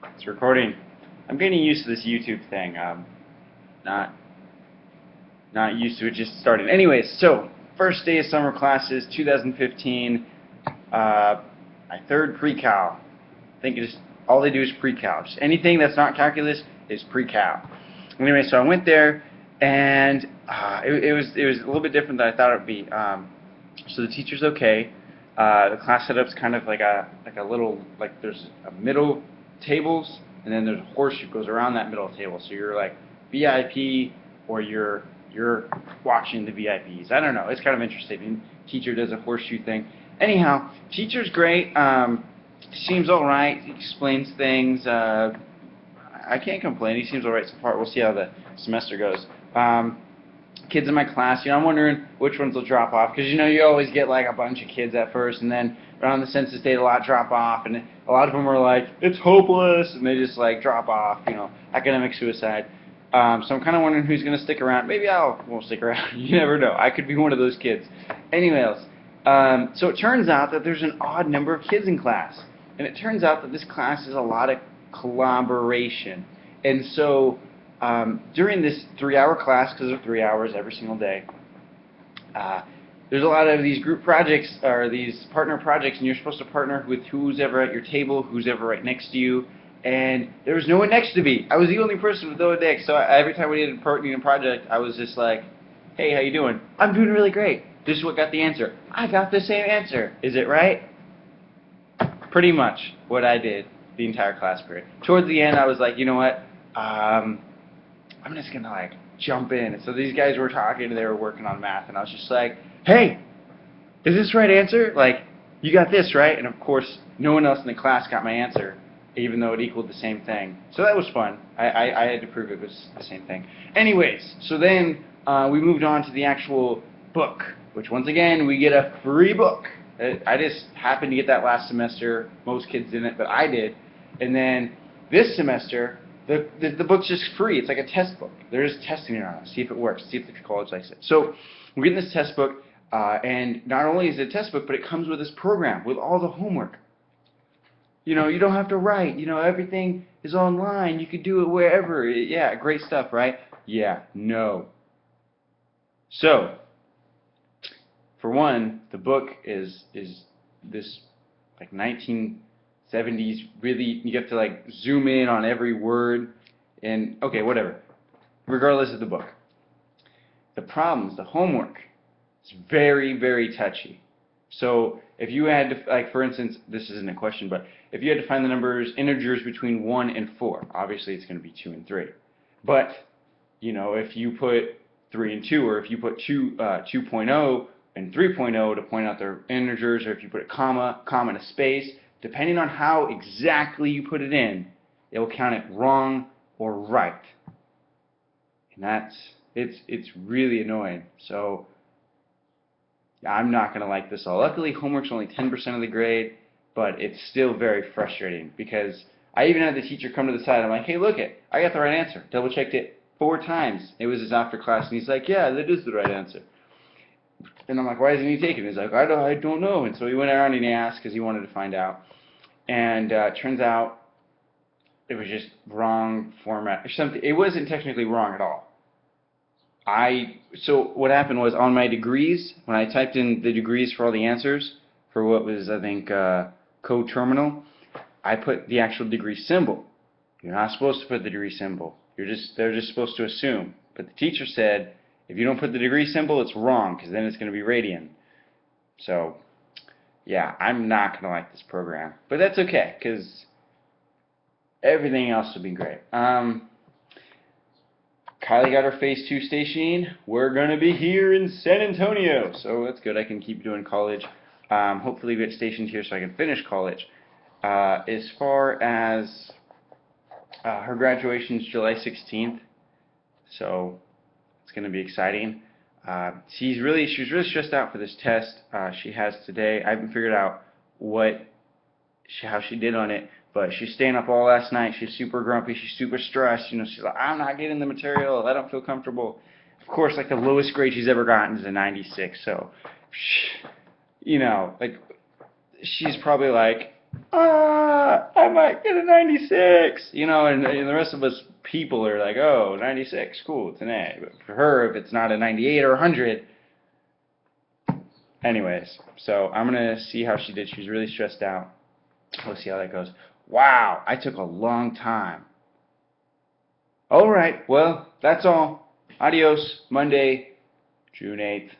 It's recording. I'm getting used to this YouTube thing. Not not used to it just starting. Anyways, so first day of summer classes, 2015. My third pre-cal. I think it's all they do is pre-cal. Just anything that's not calculus is pre-cal. Anyway, so I went there, and it was a little bit different than I thought it would be. So the teacher's okay. The class setup's kind of like a little, like there's a middle tables, and then there's a horseshoe goes around that middle table. So you're like VIP, or you're watching the VIPs. I don't know. It's kind of interesting. Teacher does a horseshoe thing. Anyhow, teacher's great. Seems all right. He explains things. I can't complain. He seems all right so far. We'll see how the semester goes. Kids in my class, I'm wondering which ones will drop off, because you always get like a bunch of kids at first, and then around the census date a lot drop off, and a lot of them are like, it's hopeless, and they just like drop off, academic suicide. So I'm kind of wondering who's going to stick around. Maybe I won't stick around. You never know. I could be one of those kids. Anyways, so it turns out that there's an odd number of kids in class, and it turns out that this class is a lot of collaboration, and so during this 3-hour class, because of 3 hours every single day, there's a lot of these group projects or these partner projects, and you're supposed to partner with who's ever at your table, who's ever right next to you, and there was no one next to me. I was the only person with no one next, so every time we did a project, I was just like, hey, how you doing? I'm doing really great. This is what got the answer. I got the same answer. Is it right? Pretty much what I did the entire class period. Towards the end, I was like, you know what? I'm just going to like jump in. And so these guys were talking and they were working on math, and I was just like, hey, is this the right answer? Like, you got this, right? And of course, no one else in the class got my answer, even though it equaled the same thing. So that was fun. I had to prove it was the same thing. Anyways, so then we moved on to the actual book, which once again, we get a free book. I just happened to get that last semester. Most kids didn't, but I did. And then this semester, the book's just free. It's like a test book. They're just testing it on us, see if it works, see if the college likes it. So we're getting this test book, and not only is it a test book, but it comes with this program with all the homework. You don't have to write. Everything is online. You could do it wherever. Yeah, great stuff, right? Yeah, no. So, for one, the book is this like 1970s, really, you have to like zoom in on every word, and okay, whatever. Regardless of the book. The problems, the homework, is very, very touchy. So if you had to, like for instance, this isn't a question, but if you had to find the integers between 1 and 4, obviously it's going to be 2 and 3. But, if you put 3 and 2, or if you put 2.0 and 3.0 to point out their integers, or if you put a comma and a space, depending on how exactly you put it in, it will count it wrong or right. And it's really annoying. So I'm not going to like this all. Luckily, homework's only 10% of the grade, but it's still very frustrating, because I even had the teacher come to the side. I'm like, hey, look it, I got the right answer. Double checked it 4 times. It was his after class, and he's like, yeah, that is the right answer. And I'm like, why isn't he taking it? He's like, I don't know. And so he went around and he asked because he wanted to find out. And it turns out it was just wrong format or something. It wasn't technically wrong at all. So what happened was, on my degrees, when I typed in the degrees for all the answers for what was, I think, coterminal, I put the actual degree symbol. You're not supposed to put the degree symbol. They're just supposed to assume. But the teacher said, if you don't put the degree symbol, it's wrong, because then it's going to be radian. So, yeah, I'm not going to like this program. But that's okay, because everything else will be great. Kylie got her phase 2 station. We're going to be here in San Antonio. So that's good. I can keep doing college. Hopefully we get stationed here so I can finish college. As far as her graduation is July 16th. So it's going to be exciting. She was really stressed out for this test she has today. I haven't figured out how she did on it, but she's staying up all last night. She's super grumpy. She's super stressed. She's like, I'm not getting the material. I don't feel comfortable. Of course, like the lowest grade she's ever gotten is a 96. So, like she's probably like, I might get a 96. You know, and the rest of us people are like, oh, 96, cool, it's an A. But for her, if it's not a 98 or 100, anyways, so I'm going to see how she did. She was really stressed out. We'll see how that goes. Wow, I took a long time. All right, well, that's all. Adios, Monday, June 8th.